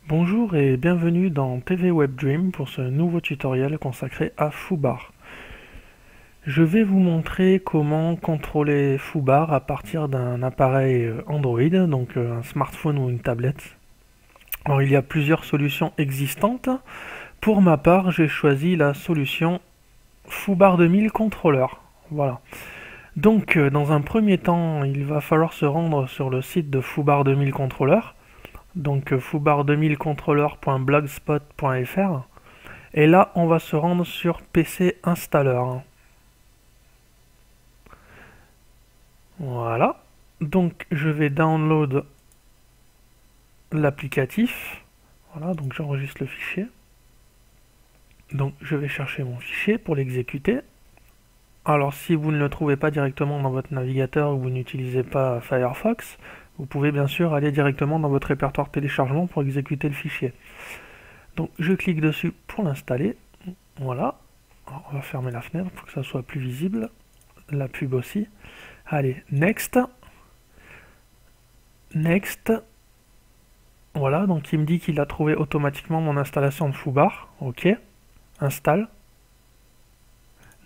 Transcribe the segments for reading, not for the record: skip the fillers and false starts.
Bonjour et bienvenue dans TV Web Dream pour ce nouveau tutoriel consacré à Foobar. Je vais vous montrer comment contrôler Foobar à partir d'un appareil Android, donc un smartphone ou une tablette. Alors il y a plusieurs solutions existantes. Pour ma part, j'ai choisi la solution Foobar 2000 Controller. Voilà. Donc dans un premier temps, il va falloir se rendre sur le site de Foobar 2000 Controller. Donc foobar2000controller.blogspot.fr et là on va se rendre sur PC installeur. Voilà, donc je vais download l'applicatif. Voilà, donc j'enregistre le fichier. Donc je vais chercher mon fichier pour l'exécuter. Alors si vous ne le trouvez pas directement dans votre navigateur ou vous n'utilisez pas Firefox, vous pouvez bien sûr aller directement dans votre répertoire téléchargement pour exécuter le fichier. Donc je clique dessus pour l'installer. Voilà. Alors, on va fermer la fenêtre pour que ça soit plus visible. La pub aussi. Allez, next. Next. Voilà, donc il me dit qu'il a trouvé automatiquement mon installation de Foobar. Ok. Installe.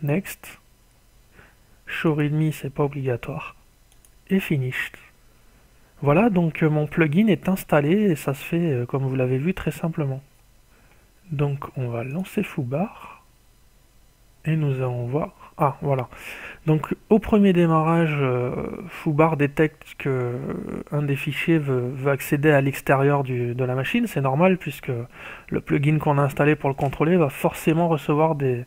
Next. Show readme, c'est pas obligatoire. Et finish. Voilà, donc mon plugin est installé et ça se fait, comme vous l'avez vu, très simplement. Donc on va lancer Foobar et nous allons voir. Ah voilà. Donc au premier démarrage, Foobar détecte que un des fichiers veut accéder à l'extérieur de la machine. C'est normal puisque le plugin qu'on a installé pour le contrôler va forcément recevoir des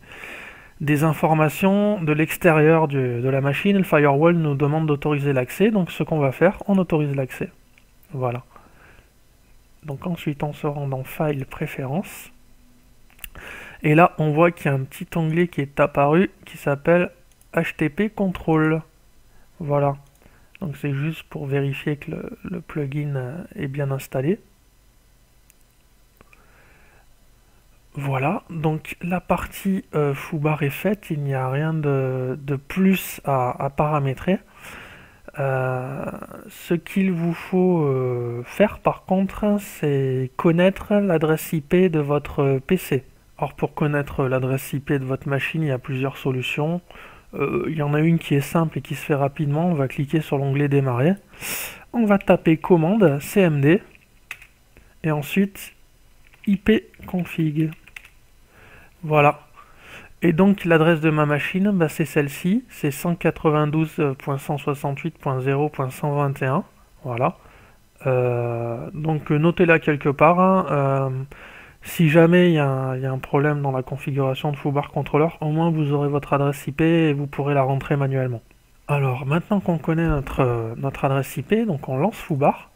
informations de l'extérieur de la machine. Le firewall nous demande d'autoriser l'accès. Donc ce qu'on va faire, on autorise l'accès. Voilà. Donc ensuite on se rend dans File, Préférences. Et là, on voit qu'il y a un petit onglet qui est apparu qui s'appelle HTTP Control. Voilà. Donc c'est juste pour vérifier que le plugin est bien installé. Voilà. Donc la partie Foobar est faite. Il n'y a rien de plus à paramétrer. Ce qu'il vous faut faire par contre, c'est connaître l'adresse IP de votre PC. Alors pour connaître l'adresse IP de votre machine, il y a plusieurs solutions. Il y en a une qui est simple et qui se fait rapidement. On va cliquer sur l'onglet Démarrer. On va taper commande cmd et ensuite ipconfig. Voilà. Et donc l'adresse de ma machine, bah, c'est celle-ci, c'est 192.168.0.121. Voilà. Donc notez-la quelque part. Hein. Si jamais il y a un problème dans la configuration de Foobar Controller, au moins vous aurez votre adresse IP et vous pourrez la rentrer manuellement. Alors maintenant qu'on connaît notre adresse IP, donc on lance Foobar.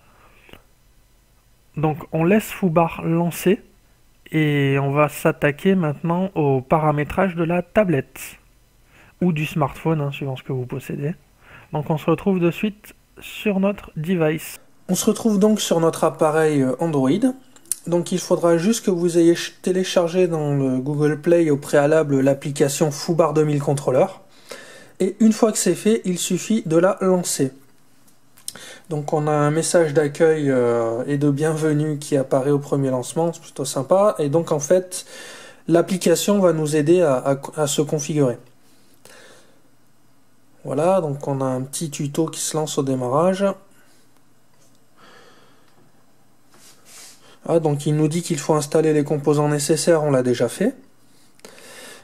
Donc on laisse Foobar lancer et on va s'attaquer maintenant au paramétrage de la tablette ou du smartphone, hein, suivant ce que vous possédez. Donc on se retrouve de suite sur notre device. On se retrouve donc sur notre appareil Android. Donc il faudra juste que vous ayez téléchargé dans le Google Play au préalable l'application Foobar 2000 Controller. Et une fois que c'est fait, il suffit de la lancer. Donc on a un message d'accueil et de bienvenue qui apparaît au premier lancement, c'est plutôt sympa. Et donc en fait, l'application va nous aider à se configurer. Voilà, donc on a un petit tuto qui se lance au démarrage. Ah, donc il nous dit qu'il faut installer les composants nécessaires, on l'a déjà fait.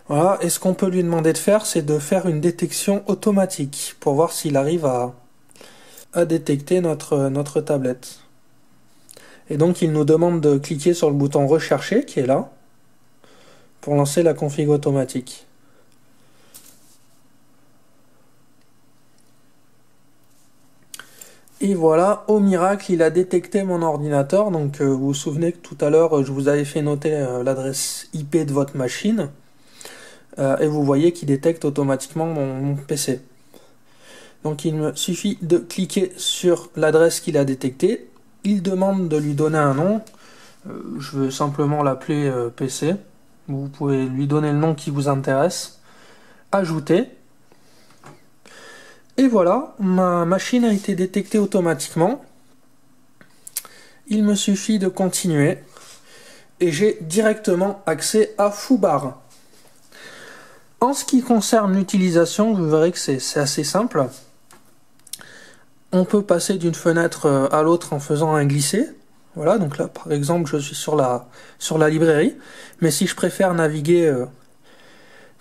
Voilà, et ce qu'on peut lui demander de faire, c'est de faire une détection automatique pour voir s'il arrive à détecter notre tablette. Et donc il nous demande de cliquer sur le bouton rechercher qui est là pour lancer la config automatique. Et voilà, au miracle, il a détecté mon ordinateur. Donc vous vous souvenez que tout à l'heure, je vous avais fait noter l'adresse IP de votre machine. Et vous voyez qu'il détecte automatiquement mon PC. Donc il me suffit de cliquer sur l'adresse qu'il a détectée. Il demande de lui donner un nom. Je vais simplement l'appeler PC. Vous pouvez lui donner le nom qui vous intéresse. Ajouter. Et voilà, ma machine a été détectée automatiquement. Il me suffit de continuer. et j'ai directement accès à Foobar. En ce qui concerne l'utilisation, vous verrez que c'est assez simple. On peut passer d'une fenêtre à l'autre en faisant un glisser. Voilà, donc là par exemple je suis sur la librairie, mais si je préfère naviguer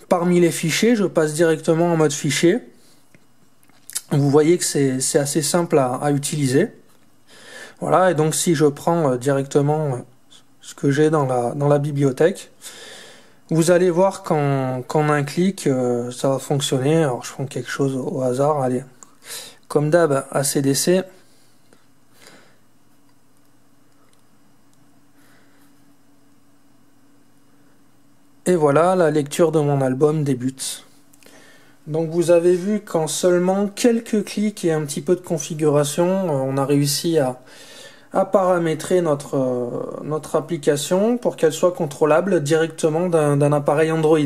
parmi les fichiers, je passe directement en mode fichier. Vous voyez que c'est assez simple à utiliser. Voilà, et donc si je prends directement ce que j'ai dans la bibliothèque, vous allez voir qu'en un clic, ça va fonctionner. Alors je prends quelque chose au hasard, allez. Comme d'hab, ACDC. Et voilà, la lecture de mon album débute. Donc vous avez vu qu'en seulement quelques clics et un petit peu de configuration, on a réussi à paramétrer notre application pour qu'elle soit contrôlable directement d'un appareil Android.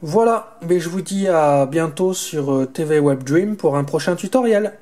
Voilà, mais je vous dis à bientôt sur TV Web Dream pour un prochain tutoriel.